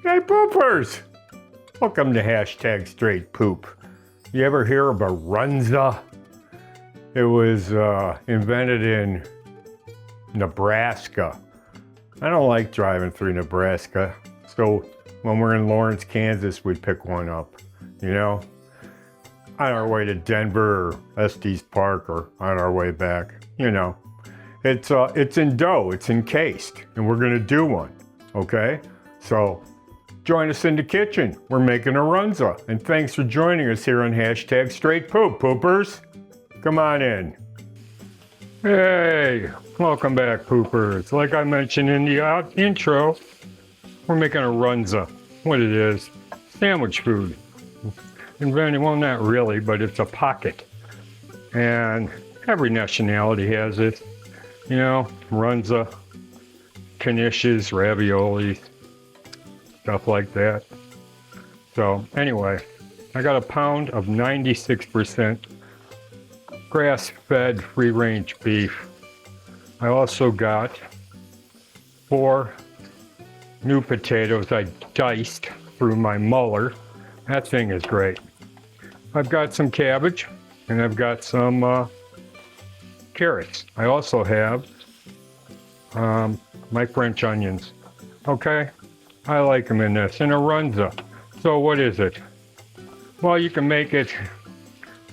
Hey poopers! Welcome to hashtag straight poop. You ever hear of a Runza? It was invented in Nebraska. I don't like driving through Nebraska, so when we're in Lawrence, Kansas, we pick one up, you know? On our way to Denver or Estes Park or on our way back, you know. It's in dough, it's encased, and we're gonna do one, okay? So join us in the kitchen. We're making a Runza, and thanks for joining us here on hashtag straight poop, poopers. Come on in. Hey, welcome back, poopers. Like I mentioned in the intro, we're making a Runza. What it is, sandwich food. Invented, well, not really, but it's a pocket. And every nationality has it. You know, Runza, knishes, raviolis, stuff like that. So anyway, I got a pound of 96% grass-fed free-range beef. I also got 4 new potatoes I diced through my muller. That thing is great. I've got some cabbage and I've got some carrots. I also have my French onions. Okay, I like them in this, in a Runza. So what is it? Well, you can make it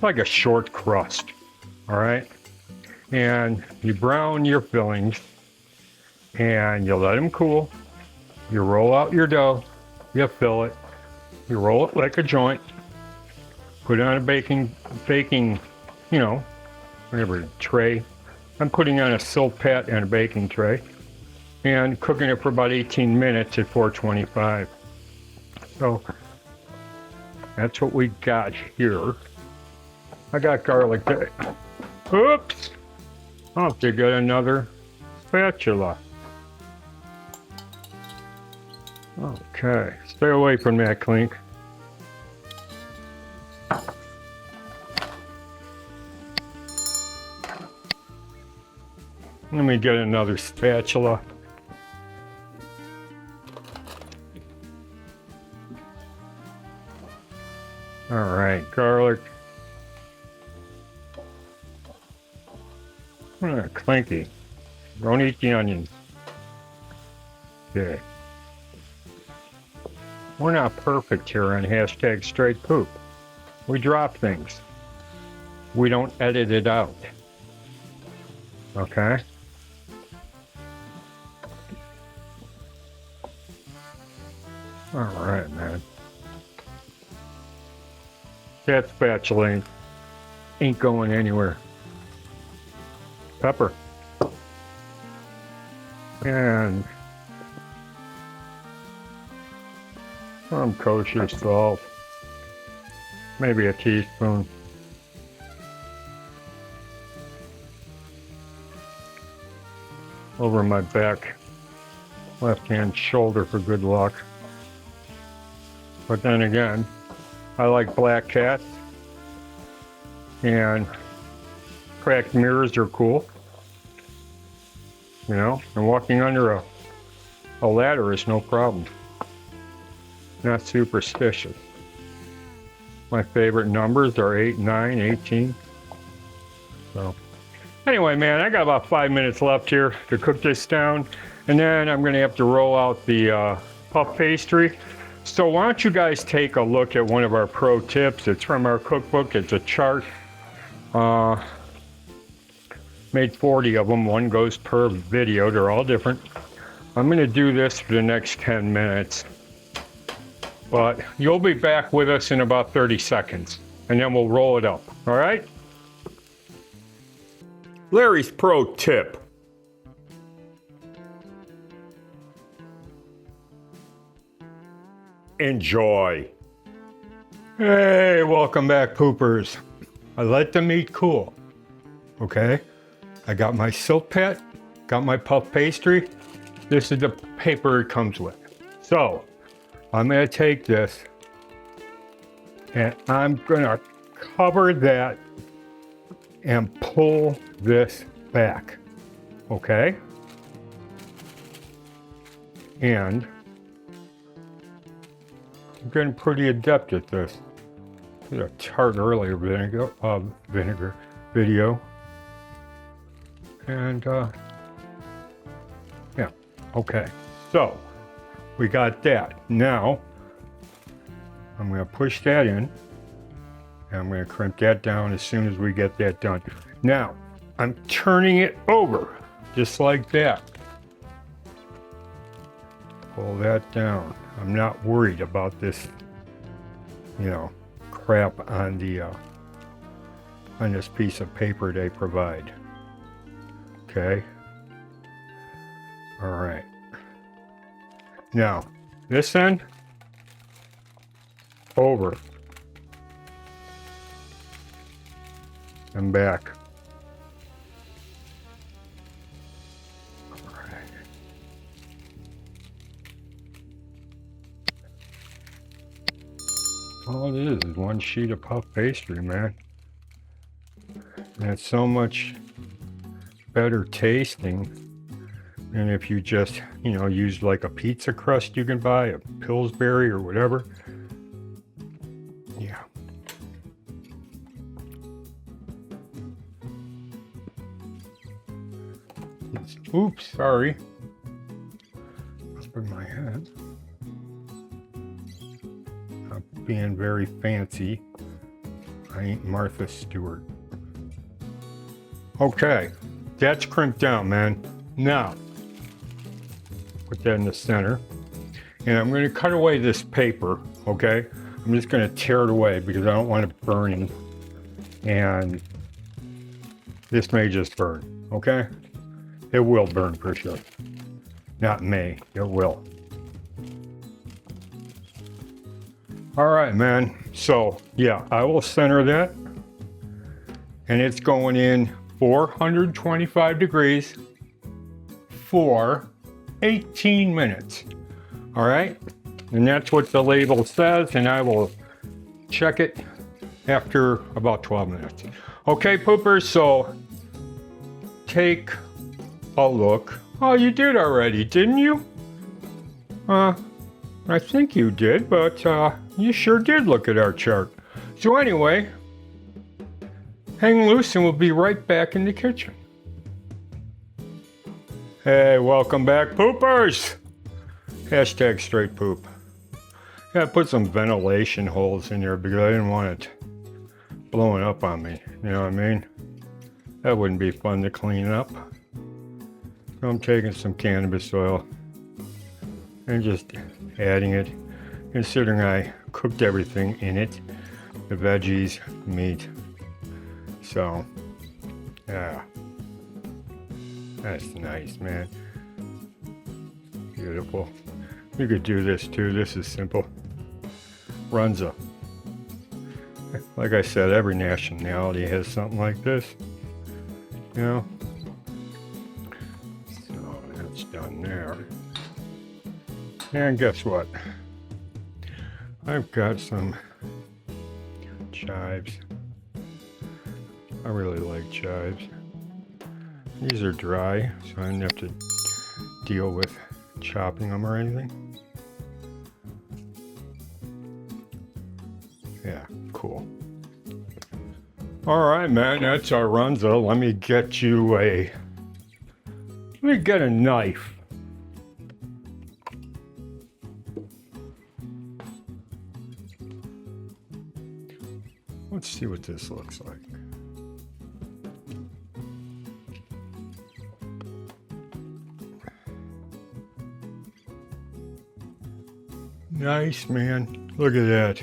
like a short crust, all right? And you brown your fillings and you let them cool. You roll out your dough, you fill it, you roll it like a joint, put it on a baking, you know, whatever, tray. I'm putting on a silk pat and a baking tray and cooking it for about 18 minutes at 425. So that's what we got here. I got garlic there. Oops! I'll have to get another spatula. Okay, stay away from that clink. Let me get another spatula. All right, garlic. Clinky. Don't eat the onions. Okay. We're not perfect here on hashtag straight poop. We drop things. We don't edit it out. Okay? All right, man. That spatula ain't going anywhere. Pepper. And some kosher salt. Maybe a teaspoon. Over my back, left-hand shoulder for good luck. But then again, I like black cats, and cracked mirrors are cool. You know, and walking under a ladder is no problem. Not superstitious. My favorite numbers are 8, 9, 18. So anyway, man, I got about 5 minutes left here to cook this down, and then I'm gonna have to roll out the puff pastry. So why don't you guys take a look at one of our pro tips. It's from our cookbook. It's a chart. Made 40 of them. One goes per video. They're all different. I'm gonna do this for the next 10 minutes. But you'll be back with us in about 30 seconds. And then we'll roll it up. All right? Larry's pro tip. Enjoy. Hey, welcome back, poopers. I let the meat cool. Okay? I got my silk pat, got my puff pastry. This is the paper it comes with. So, I'm gonna take this and I'm gonna cover that and pull this back, okay? And getting pretty adept at this. Did a tart earlier vinegar video. And yeah, okay. So we got that. Now I'm going to push that in. And I'm going to crimp that down as soon as we get that done. Now I'm turning it over just like that. Pull that down. I'm not worried about this, you know, crap on the on this piece of paper they provide. Okay. All right. Now, this end over and back. All it is one sheet of puff pastry, man. And it's so much better tasting than if you just, you know, use like a pizza crust you can buy, a Pillsbury or whatever. Yeah. Oops, sorry. Up in my head. Being very fancy. I ain't Martha Stewart. Okay, that's crimped down, man. Now, put that in the center. And I'm going to cut away this paper, okay? I'm just going to tear it away because I don't want it burning. And this may just burn, okay? It will burn for sure. Not may, it will. All right, man. So yeah, I will center that. And it's going in 425 degrees for 18 minutes. All right. And that's what the label says. And I will check it after about 12 minutes. Okay, poopers. So take a look. Oh, you did already, didn't you? I think you did, but you sure did look at our chart. So anyway, hang loose and we'll be right back in the kitchen. Hey, welcome back, poopers! Hashtag straight poop. Yeah, I put some ventilation holes in there because I didn't want it blowing up on me. You know what I mean? That wouldn't be fun to clean up. So I'm taking some cannabis oil and just adding it, considering I cooked everything in it, the veggies, meat. So, yeah, that's nice, man. Beautiful. You could do this too. This is simple. Runza. Like I said, every nationality has something like this. You know? So that's done there. And guess what? I've got some chives. I really like chives. These are dry, so I didn't have to deal with chopping them or anything. Yeah, cool. All right, man, that's our Runza. Let me get a knife. Let's see what this looks like. Nice, man. Look at that.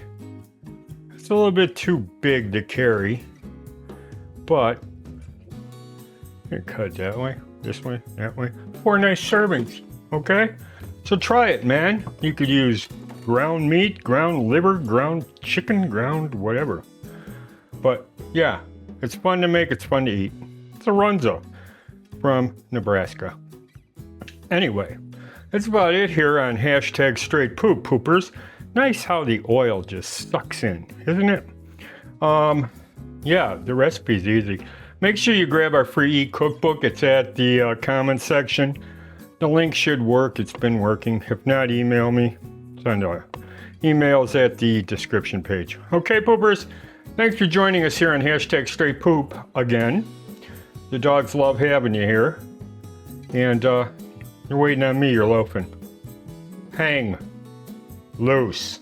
It's a little bit too big to carry, but you can cut it that way, this way, that way. 4 nice servings, okay? So try it, man. You could use ground meat, ground liver, ground chicken, ground whatever. But yeah, it's fun to make, it's fun to eat. It's a Runza from Nebraska. Anyway, that's about it here on hashtag straight poop, poopers. Nice how the oil just sucks in, isn't it? Yeah, the recipe's easy. Make sure you grab our free cookbook. It's at the comment section. The link should work. It's been working. If not, email me. Send a Email's at the description page. Okay, poopers, thanks for joining us here on hashtag Straight Poop again. The dogs love having you here. And you're waiting on me, you're loafing. Hang loose.